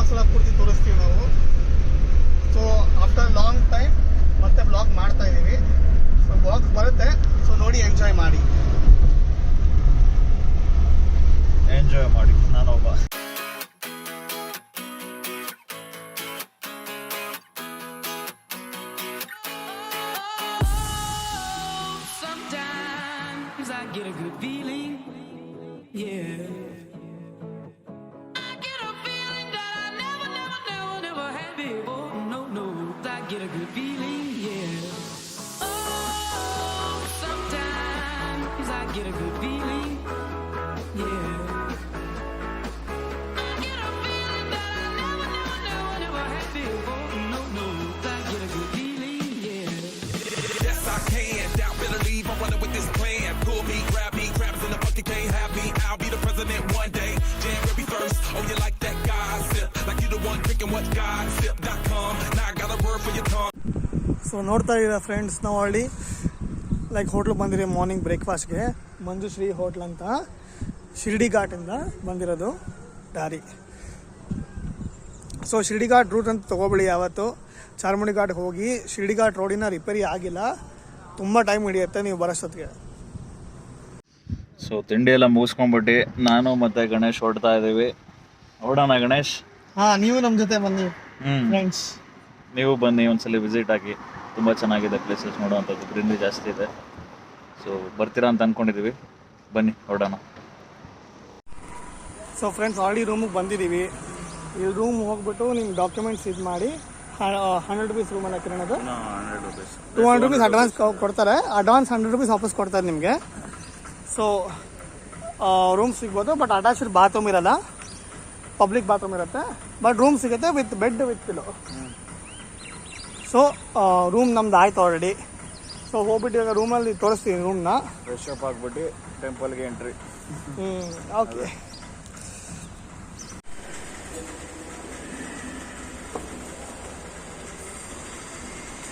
ಧರ್ಮಸ್ಥಳ ಪೂರ್ತಿ ತೋರಿಸ್ತೀವಿ ನಾವು. ಸೊ ಆಫ್ಟರ್ ಲಾಂಗ್ ಟೈಮ್ ಮತ್ತೆ ಬ್ಲಾಗ್ ಮಾಡ್ತಾ ಇದ್ದೀವಿ. ಸೊ ಬ್ಲಾಗ್ ಬರುತ್ತೆ, ಸೊ ನೋಡಿ ಎಂಜಾಯ್ ಮಾಡಿ. ನಾನೊಬ್ಬ get a good feeling, yeah. I get a feeling that I never had before. No, I get a good feeling, yeah. Oh, sometimes I get a good feeling, yeah. I get a feeling that I never had before. No, I get a good feeling, yeah. Yes, I can. Doubt, better leave. I'm running with this plan. Pull me, grab me, crabs in the bucket can't have me. I'll be the president one day. January 1st. Oh, you like that gossip? Like you the one drinking what gossip.com. Now I got a word for your tongue. So ನೋಡ್ತಾ ಇದ್ದೀರಾ friends, ನಾವು ಅಲ್ಲಿ like ಹೋಟ್ಲಿಗೆ ಬಂದಿದ್ದೀವಿ morning ಬ್ರೇಕ್ಫಾಸ್ಟ್ಗೆ. Manjushree hotel ಅಂತ ಶಿರ್ಡಿ ಘಾಟಿಂದ ಬಂದಿರೋದು ದಾರಿ. So Shirdi ghat root ಅಂತ ತೊಗೊಬೇಡಿ ಯಾವತ್ತು. ಚಾರ್ಮುಡಿ ಘಾಟ್ಗೆ ಹೋಗಿ ಶಿರ್ಡಿ ಘಾಟ್ ರೋಡಿನ ರಿಪೇರಿ ಆಗಿಲ್ಲ, ತುಂಬ ಟೈಮ್ ಹಿಡಿಯುತ್ತೆ ನೀವು ಬರೋಷ್ಟೊತ್ತಿಗೆ. ಸೊ ತಿಂಡಿ ಎಲ್ಲ ಮುಗಿಸ್ಕೊಂಡ್ಬಿಟ್ಟು ನಾನು ಮತ್ತೆ ಗಣೇಶ್ ಹೊರಡ್ತಾ ಇದ್ದೀವಿ. ಹೊರಡೋಣ ಗಣೇಶ್? ಹಾಂ, ನೀವು ನಮ್ಮ ಜೊತೆ ಬನ್ನಿ ಫ್ರೆಂಡ್ಸ್. ನೀವು ಬನ್ನಿ, ಒಂದ್ಸಲಿ ವಿಸಿಟ್ ಆಗಿ. ತುಂಬ ಚೆನ್ನಾಗಿದೆ ಪ್ಲೇಸಸ್ ನೋಡೋವಂಥದ್ದು, ಗ್ರೀನರಿ ಜಾಸ್ತಿ ಇದೆ. ಸೊ ಬರ್ತೀರಾ ಅಂತ ಅಂದ್ಕೊಂಡಿದ್ದೀವಿ, ಬನ್ನಿ ಹೊರಡೋಣ. ಸೊ ಫ್ರೆಂಡ್ಸ್, ಆಲ್ರೆಡಿ ರೂಮಿಗೆ ಬಂದಿದ್ದೀವಿ. ಈ ರೂಮ್ ಹೋಗ್ಬಿಟ್ಟು ನಿಮ್ಗೆ ಡಾಕ್ಯುಮೆಂಟ್ಸ್ ಇದು ಮಾಡಿ 100 ರೂಪೀಸ್ ರೂಮಲ್ಲಿ ಹಾಕಿರೋದು 200 ರೂಪೀಸ್ ಅಡ್ವಾನ್ಸ್ ಕೊಡ್ತಾರೆ. ಅಡ್ವಾನ್ಸ್ 100 ರೂಪೀಸ್ ವಾಪಸ್ ಕೊಡ್ತಾರೆ ನಿಮಗೆ. ಸೊ ರೂಮ್ ಸಿಗ್ಬೋದು, ಬಟ್ ಅಟ್ಯಾಚ್ಡ್ ಬಾತ್ರೂಮ್ ಇರಲ್ಲ, ಪಬ್ಲಿಕ್ ಬಾತ್ರೂಮ್ ಇರುತ್ತೆ. ಬಟ್ ರೂಮ್ ಸಿಗುತ್ತೆ with bed with pillow. So room ನಮ್ದು ಆಯ್ತು ಆಲ್ರೆಡಿ. ಸೊ ಹೋಗ್ಬಿಟ್ಟು ಇವಾಗ ರೂಮಲ್ಲಿ ತೋರಿಸ್ತೀನಿ ರೂಮ್ನ. ಫ್ರೆಶ್ ಅಪ್ ಆಗಿಬಿಟ್ಟು ಟೆಂಪಲ್ಗೆ ಎಂಟ್ರಿ. ಓಕೆ.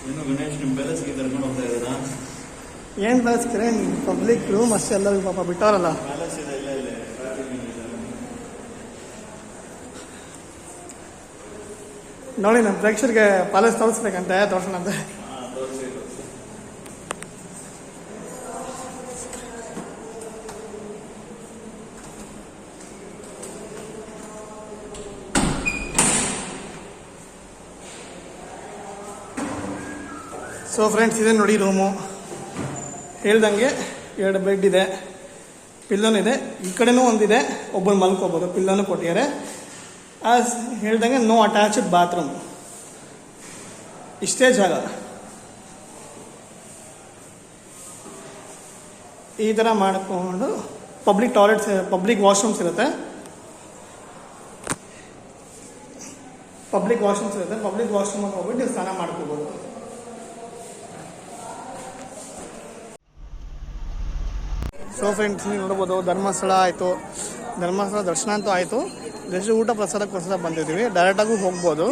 ಇನ್ನು ಗಣೇಶ್ ನಿಮ್ಮ ಪ್ಯಾಲೇಸ್ಗೆ ಕರ್ಕೊಂಡು ಹೋಗ್ತಾ ಇದ್ದೀರಾ? ಏನು ಪ್ಯಾಲೇಸ್ಗೆ? ಪಬ್ಲಿಕ್ ರೂಮ್ ಅಷ್ಟೇ, ಎಲ್ಲರಿಗೂ ಪಾಪ ಬಿಟ್ಟವರಲ್ಲ. ಪ್ಯಾಲೇಸ್ ಇದೆ, ಇಲ್ಲ ಇಲ್ಲ ನೋಡಿ, ನಮ್ಮ ಪ್ರೇಕ್ಷಕರಿಗೆ ಪ್ಯಾಲೇಸ್ ತೋರಿಸ್ಬೇಕಂತೆ, ತೋರ್ಸೋಣಂತೆ. ಸೊ ಫ್ರೆಂಡ್ಸ್, ಇದೆ ನೋಡಿ ರೂಮು. ಹೇಳ್ದಂಗೆ 2 ಬೆಡ್ ಇದೆ, ಪಿಲ್ಲೋನ್ ಇದೆ. ಈ ಕಡೆನೂ ಒಂದಿದೆ, ಒಬ್ಬರು ಮಲ್ಕೋಬೋದು. ಪಿಲ್ಲೋನು ಕೊಟ್ಟಿದ್ದಾರೆ. ಆಸ್ ಹೇಳ್ದಂಗೆ ನೋ ಅಟ್ಯಾಚ್ಡ್ ಬಾತ್ರೂಮ್. ಇಷ್ಟೇ ಜಾಗ. ಈ ಥರ ಮಾಡಿಕೊಂಡು ಪಬ್ಲಿಕ್ ಟಾಯ್ಲೆಟ್ಸ್, ಪಬ್ಲಿಕ್ ವಾಶ್ರೂಮ್ಸ್ ಇರುತ್ತೆ. ಪಬ್ಲಿಕ್ ವಾಶ್ರೂಮಲ್ಲಿ ಹೋಗ್ಬಿಟ್ಟು ನೀವು ಸ್ನಾನ ಮಾಡ್ಕೋಬೋದು. ಸೊ ಫ್ರೆಂಡ್ಸ್, ನೀವು ನೋಡ್ಬೋದು ಧರ್ಮಸ್ಥಳ ಆಯಿತು, ಧರ್ಮಸ್ಥಳ ದರ್ಶನ ಅಂತೂ ಆಯಿತು. ಜಸ್ಟ್ ಊಟ ಪ್ರಸಾದಕ್ಕೋಸ್ಕರ ಬಂದಿದ್ದೀವಿ, ಡೈರೆಕ್ಟಾಗೂ ಹೋಗ್ಬೋದು.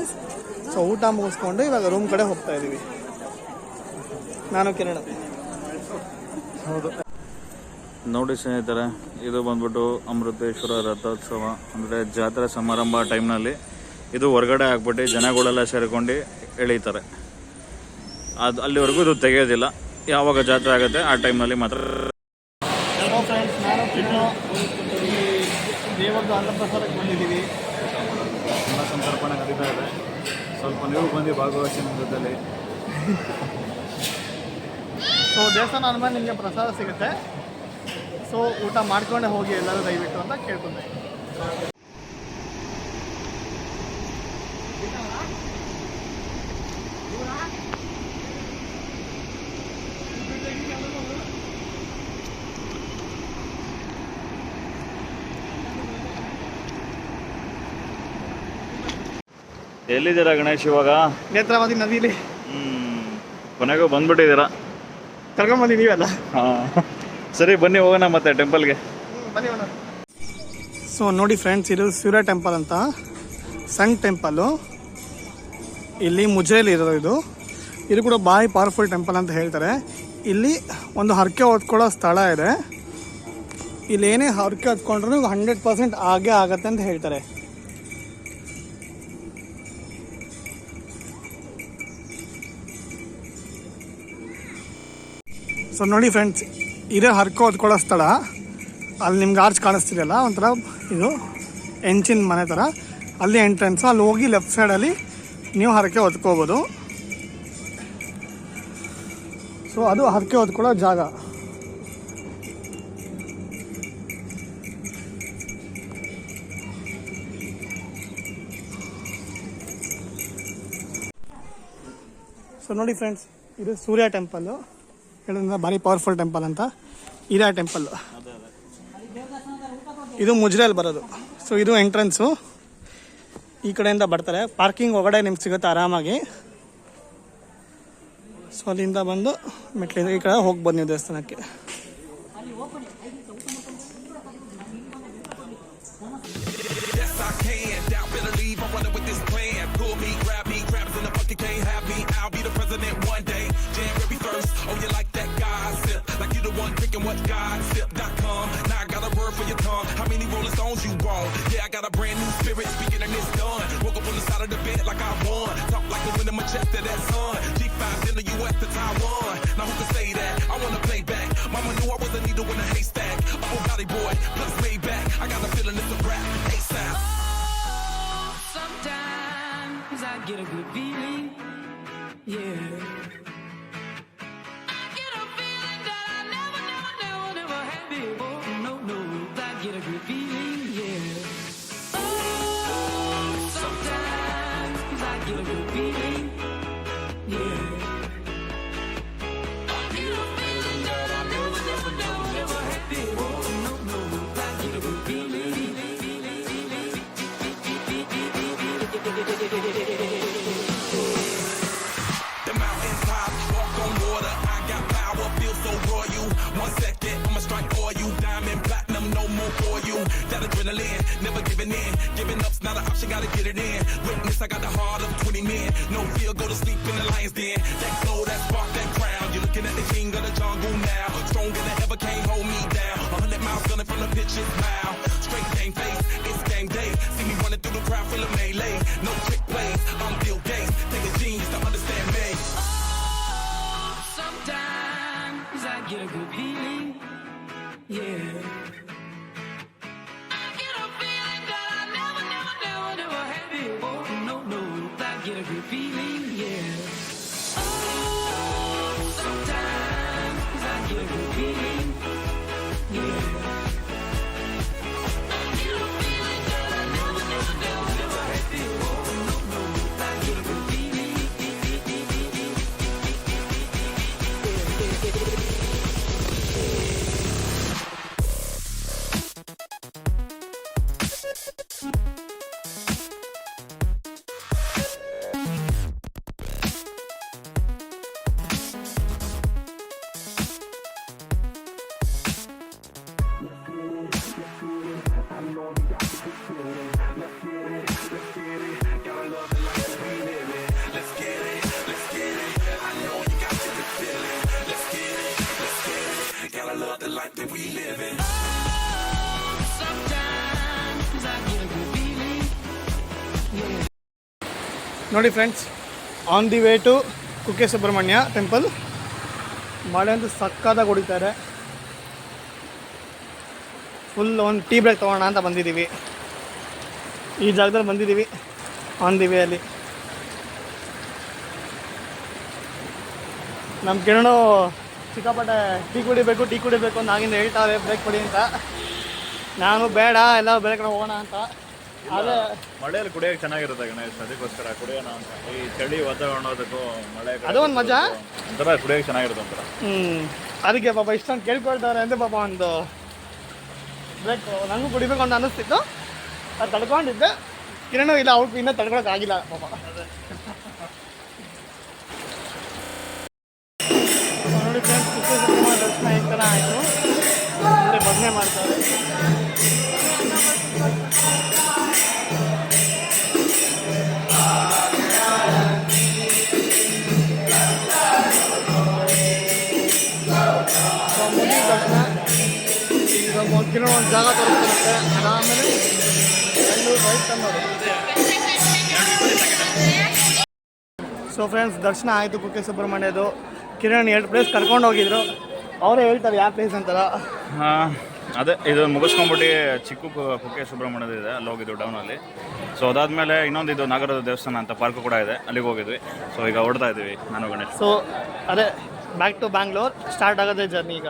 ಸೊ ಊಟ ಮುಗಿಸ್ಕೊಂಡು ಇವಾಗ ರೂಮ್ ಕಡೆ ಹೋಗ್ತಾ ಇದ್ದೀವಿ. ನಾನು ಕಿರಣ. ಹೌದು ನೋಡಿ ಸ್ನೇಹಿತರೆ, ಇದು ಬಂದ್ಬಿಟ್ಟು ಅಮೃತೇಶ್ವರ ರಥೋತ್ಸವ ಅಂದರೆ ಜಾತ್ರೆ ಸಮಾರಂಭ ಟೈಮ್ನಲ್ಲಿ ಇದು ಹೊರಗಡೆ ಹಾಕ್ಬಿಟ್ಟು ಜನಗಳೆಲ್ಲ ಸೇರಿಕೊಂಡು ಎಳೀತಾರೆ. ಅದು ಅಲ್ಲಿವರೆಗೂ ಇದು ತೆಗೆಯೋದಿಲ್ಲ. ಯಾವಾಗ ಜಾತ್ರೆ ಆಗುತ್ತೆ ಆ ಟೈಮ್ನಲ್ಲಿ ಮಾತ್ರ. ಫ್ರೆಂಡ್ಸ್, ನಾನು ಕಿರಣ ದೇವರದ್ದು ಅನ್ನಪ್ರಸಾದಕ್ಕೆ ಬಂದಿದ್ದೀವಿ. ಅನ್ನ ಸಂತರ್ಪಣೆ ನಡೀತಾ ಇದೆ. ಸ್ವಲ್ಪ ನೀವು ಬಂದು ಭಾಗವಹಿಸಿ ನಮ್ಮ ಜೊತೆಲಿ. ಸೊ ದೇವಸ್ಥಾನ ಅಂದಮೇಲೆ ನಿಮಗೆ ಪ್ರಸಾದ ಸಿಗುತ್ತೆ. ಸೊ ಊಟ ಮಾಡ್ಕೊಂಡೆ ಹೋಗಿ ಎಲ್ಲರೂ ದಯವಿಟ್ಟು ಅಂತ ಕೇಳ್ಕೊಂಡೆ. ಎಲ್ಲಿದ್ದೀರಾ ಗಣೇಶ್ ಇವಾಗ? ನೇತ್ರಾವತಿ ನದಿಲಿ. ಕೊನೆಗೂ ಬಂದ್ಬಿಟ್ಟಿದ್ದೀರಾ? ಕರ್ಕೊಂಬಂದಿ ನೀವೆಲ್ಲ. ಸರಿ, ಬನ್ನಿ ಹೋಗೋಣ ಮತ್ತೆ ಟೆಂಪಲ್ಗೆ. ಬನ್ನಿ ಹೋಗೋಣ. ಸೊ ನೋಡಿ ಫ್ರೆಂಡ್ಸ್, ಇದು ಸೂರ್ಯ ಟೆಂಪಲ್ ಅಂತ ಸಣ್ಣ ಟೆಂಪಲ್ಲು. ಇಲ್ಲಿ ಮುಜೇಲಿ ಇರೋದು. ಇದು ಕೂಡ ಭಾರಿ ಪವರ್ಫುಲ್ ಟೆಂಪಲ್ ಅಂತ ಹೇಳ್ತಾರೆ. ಇಲ್ಲಿ ಒಂದು ಹರಕೆ ಹೊತ್ಕೊಳ್ಳೋ ಸ್ಥಳ ಇದೆ. ಇಲ್ಲಿ ಏನೇ ಹರಕೆ ಹೊತ್ಕೊಂಡ್ರೂ 100% ಆಗೇ ಆಗತ್ತೆ ಅಂತ ಹೇಳ್ತಾರೆ. ಸೊ ನೋಡಿ ಫ್ರೆಂಡ್ಸ್, ಇದೇ ಹರ್ಕೊ ಹೊತ್ಕೊಳ್ಳೋ ಸ್ಥಳ. ಅಲ್ಲಿ ನಿಮ್ಗೆ ಆರ್ಚ್ ಕಾಣಿಸ್ತಿದೆಯಲ್ಲ, ಒಂಥರ ಇದು ಹೆಂಚಿನ ಮನೆ ಥರ, ಅಲ್ಲಿ ಎಂಟ್ರೆನ್ಸು. ಅಲ್ಲಿ ಹೋಗಿ ಲೆಫ್ಟ್ ಸೈಡಲ್ಲಿ ನೀವು ಹರಕೆ ಹೊತ್ಕೋಬೋದು. ಸೊ ಅದು ಹರಕೆ ಹೊತ್ಕೊಳ್ಳೋ ಜಾಗ. ಸೊ ನೋಡಿ ಫ್ರೆಂಡ್ಸ್, ಇದು ಸೂರ್ಯ ಟೆಂಪಲ್ಲು. ಹೇಳಿದ್ರೆ ಭಾರಿ ಪವರ್ಫುಲ್ ಟೆಂಪಲ್ ಅಂತ. ಇದೇ ಟೆಂಪಲ್ಲು. ಇದು ಮುಜ್ರೆಯಲ್ಲಿ ಬರೋದು. ಸೊ ಇದು ಎಂಟ್ರೆನ್ಸು. ಈ ಕಡೆಯಿಂದ ಬರ್ತಾರೆ. ಪಾರ್ಕಿಂಗ್ ಒಳಗಡೆ ನಿಮ್ಗೆ ಸಿಗುತ್ತೆ ಆರಾಮಾಗಿ. ಸೊ ಅಲ್ಲಿಂದ ಬಂದು ಮೆಟ್ಲಿಂದ ಈ ಕಡೆ ಹೋಗ್ಬೋದು ನೀವು ದೇವಸ್ಥಾನಕ್ಕೆ. Yes, I can. Doubt, better leave. I'm running with this plan. Pull me, grab me, crabs in the bucket can't have me. I'll be the president one day. January 1st. Oh, you like that gossip? Like you the one drinking what gossip.com. Now I got a word for your tongue. How many Rolling Stones you want? Yeah, I got a brand new spirit. Speaking and it's done. Woke up on the side of the bed like I won. Talk like the wind in my chest to that sun. G5 in the US to Taiwan. Now who can say that? I wanna play back. Mama knew I was a needle in a haystack. Oh, body boy, plus way back. I got a feeling it's a rap. ASAP. Sometimes I get a good feeling, yeah. I get a feeling that I never had before. No, I get a good feeling, yeah. Oh, sometimes I get a good feeling, yeah. I get a feeling that I never had before. No, I get a good feeling. The mountain top, walk on water. I got power, feel so royal. 1 second, I'ma strike for you. Diamond, platinum, no more for you. That adrenaline, never giving in. Giving up's not an option, gotta get it in. Witness, I got the heart of 20 men. No fear, go to sleep in the lion's den. That glow, that spark, that crown. You're looking at the king of the jungle now. Stronger than ever, can't hold me down. 100 miles gunning from the pitch's mouth. Straight game face, it's game day. See me running through the crowd full of melee. No trick plays, I'm Bill Gates. Take a genius to understand me. Sometimes I get a good feeling, yeah. I get a feeling that I never had before. No, I get a good feeling, yeah. Oh, sometimes I get a good feeling, yeah. I get a feeling that I never had before. No, I get a good feeling. Gotta love the life that we live in. Sometimes I get a good feeling, yeah. ನೋಡಿ friends, on the way to Kukke Subramanya temple. ಮಳೆ ಅಂತೂ ಸಕ್ಕತ್ತಾಗಿ ಹೊಡಿತಾರೆ. Full ಒಂದು tea break ತೊಗೊಳ್ಳೋಣ ಅಂತ ಬಂದಿದ್ದೀವಿ. ಈ ಜಾಗದಲ್ಲಿ ಬಂದಿದ್ದೀವಿ ಆನ್ ದಿ ವೇ ಅಲ್ಲಿ. ನಮ್ಮ ಕಿರಣು ಸಿಕ್ಕಾಪಟ್ಟೆ ಟೀ ಕುಡಿಬೇಕು ಅಂತ ಆಗಿಂದ ಹೇಳ್ತಾರೆ, ಬ್ರೇಕ್ ಕೊಡಿ ಅಂತ. ನಾನು ಬೇಡ, ಎಲ್ಲ ಬೇರೆ ಕಡೆ ಹೋಗೋಣ ಅಂತ. ಆದರೆ ಮಳೆಯಲ್ಲಿ ಕುಡಿಯೋಕೆ ಚೆನ್ನಾಗಿರುತ್ತೆ ಗಣೇಶ್, ಅದಕ್ಕೋಸ್ಕರ ಕುಡಿಯೋಣ ಅಂತ. ಈ ಚಳಿ ವಾತಾವರಣದಕ್ಕೂ ಮಳೆ ಅದು ಒಂದು ಮಜಾ. ಒಂಥರ ಕುಡಿಯೋಕೆ ಚೆನ್ನಾಗಿರುತ್ತೆ ಒಂಥರ. ಅದಕ್ಕೆ ಪಾಪ ಇಷ್ಟೊಂದು ಕೇಳ್ಕೊಳ್ತಾರೆ ಅಂದರೆ ಪಾಪ ಒಂದು ಬ್ರೇಕ್ ನನಗೂ ಕುಡಿಬೇಕು ಅಂತ ಅನ್ನಿಸ್ತಿತ್ತು. ಅದು ತಡ್ಕೊಂಡಿದ್ದೆ. ಕಿರಣು ಇಲ್ಲ, ಅವ್ರು ಇನ್ನೂ ತಡ್ಕೊಳಕ್ಕಾಗಿಲ್ಲ ಪಾಪ. ನೋಡಿ ಫ್ರೆಂಡ್ಸ್, ಕುಕ್ಕೆ ಸುಬ್ರಹ್ಮಣ್ಯ ದರ್ಶನ ಈ ಥರ ಆಯಿತು. ಮುಂದೆ ಭಜನೆ ಮಾಡ್ತಾರೆ. ಮುಗಿ ದರ್ಶನ. ಈಗ ಕಿರಣ್ ಒಂದು ಜಾಗ ತೋರಿಸ್ತಿರುತ್ತೆ. ಆಮೇಲೆ ಬೆಂಗಳೂರು ರೈಟ್ ಅನ್ನೋದು. ಸೊ ಫ್ರೆಂಡ್ಸ್, ದರ್ಶನ ಆಯಿತು ಕುಕ್ಕೆ ಸುಬ್ರಹ್ಮಣ್ಯದು. ಕಿರಣ್ 2 ಪ್ಲೇಸ್ ಕರ್ಕೊಂಡು ಹೋಗಿದ್ರು. ಅವರೇ ಹೇಳ್ತಾರೆ ಯಾವ ಪ್ಲೇಸ್ ಅಂತಾರ. ಅದೇ ಇದು ಮುಗಿಸ್ಕೊಂಡ್ಬಿಟ್ಟು ಚಿಕ್ಕ ಕುಕ್ಕೆ ಸುಬ್ರಹ್ಮಣ್ಯದ ಇದೆ, ಅಲ್ಲಿ ಹೋಗಿದ್ವಿ ಡೌನಲ್ಲಿ. ಸೊ ಅದಾದಮೇಲೆ ಇನ್ನೊಂದು ಇದು ನಾಗರದ ದೇವಸ್ಥಾನ ಅಂತ ಪಾರ್ಕು ಕೂಡ ಇದೆ, ಅಲ್ಲಿಗೆ ಹೋಗಿದ್ವಿ. ಸೊ ಈಗ ಹೊಡ್ತಾ ಇದ್ದೀವಿ ನಾನು ಗಣೇಶ್. ಸೊ ಅದೇ ಬ್ಯಾಕ್ ಟು ಬ್ಯಾಂಗ್ಳೂರ್ ಸ್ಟಾರ್ಟ್ ಆಗೋದೇ ಜರ್ನಿ ಈಗ.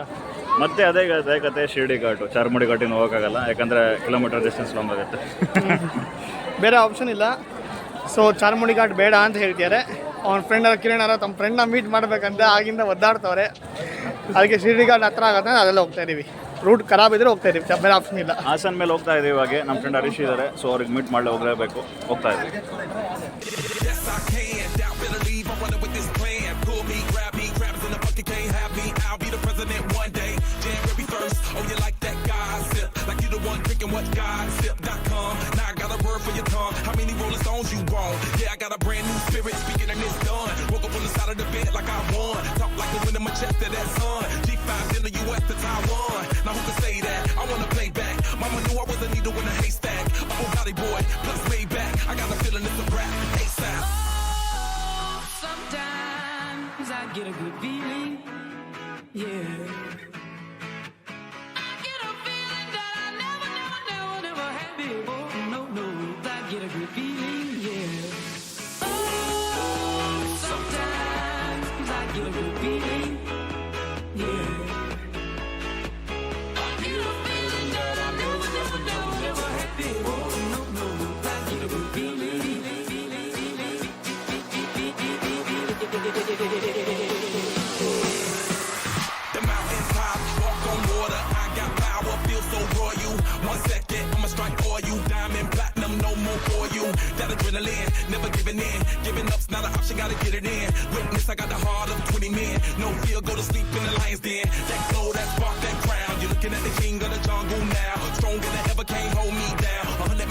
ಮತ್ತೆ ಅದೇ ಕತೆ ಶಿರ್ಡಿ ಘಾಟು, ಚಾರ್ಮುಡಿ ಘಾಟಿನ ಹೋಗೋಕ್ಕಾಗಲ್ಲ, ಯಾಕಂದರೆ ಕಿಲೋಮೀಟರ್ ಡಿಸ್ಟೆನ್ಸ್ ಲಾಂಗ್ ಆಗುತ್ತೆ. ಬೇರೆ ಆಪ್ಷನ್ ಇಲ್ಲ. ಸೊ ಚಾರ್ಮುಡಿ ಘಾಟ್ ಬೇಡ ಅಂತ ಹೇಳ್ತಿದ್ದಾರೆ. ಅವ್ನ ಫ್ರೆಂಡ್ ಕಿರಣ್ ತಮ್ಮ ಫ್ರೆಂಡ್ನ ಮೀಟ್ ಮಾಡ್ಬೇಕಂತ ಆಗಿಂದ ಒದ್ದಾಡ್ತವ್ರೆ. ಅದಕ್ಕೆ ಶಿರ್ಡಿ ಘಾಟ್ ಹತ್ರ ಆಗುತ್ತೆ, ಅದೆಲ್ಲ ಹೋಗ್ತಾ ಇದೀವಿ. ರೂಟ್ ಖರಾಬ್ ಇದ್ರೆ ಹೋಗ್ತಾ ಇದೀವಿ, ಬೇರೆ ಆಪ್ಷನ್ ಇಲ್ಲ. ಹಾಸನ್ ಮೇಲೆ ಹೋಗ್ತಾ ಇದೀವಿ. ಇವಾಗ ನಮ್ಮ ಫ್ರೆಂಡ್ ಹರೀಶ್ ಇದ್ದಾರೆ, ಸೊ ಅವ್ರಿಗೆ ಮೀಟ್ ಮಾಡಲಿ ಹೋಗಲೇಬೇಕು, ಹೋಗ್ತಾ ಇದ್ದೀವಿ. Yes, I can. Doubt, better leave. I'm running with this plan. Pull me, grab me, crabs in the bucket can't have me. I'll be the president one day. January 1st. Oh, you like that gossip? Like you the one drinking what gossip.com. Now I got a word for your tongue. How many Rolling Stones you want? Yeah, I got a brand new spirit. Speaking and it's done. Woke up on the side of the bed like I won. Talk like the wind in my chest to that sun. G5 in the US to Taiwan. Now who can say that? I wanna play back. Mama knew I was a needle in a haystack. Oh, body boy, plus way back. I got a feeling it's a rap. ASAP. Oh, sometimes I get a good feeling, yeah. I get a feeling that I never had before. No, I get a good feeling, yeah. Oh, sometimes I get a good feeling, yeah. I get a feeling that I never had before. No, I get a good feeling. The mountain top, walk on water. I got power, feel so royal. 1 second, I'ma strike for you. Diamond, platinum, no more for you. That adrenaline, never giving in. Giving up's not an option, gotta get it in. Witness, I got the heart of 20 men. No fear, go to sleep in the lion's den. That glow, that spark, that crown. You're looking at the king of the jungle now. Stronger than ever, can't hold me down. 100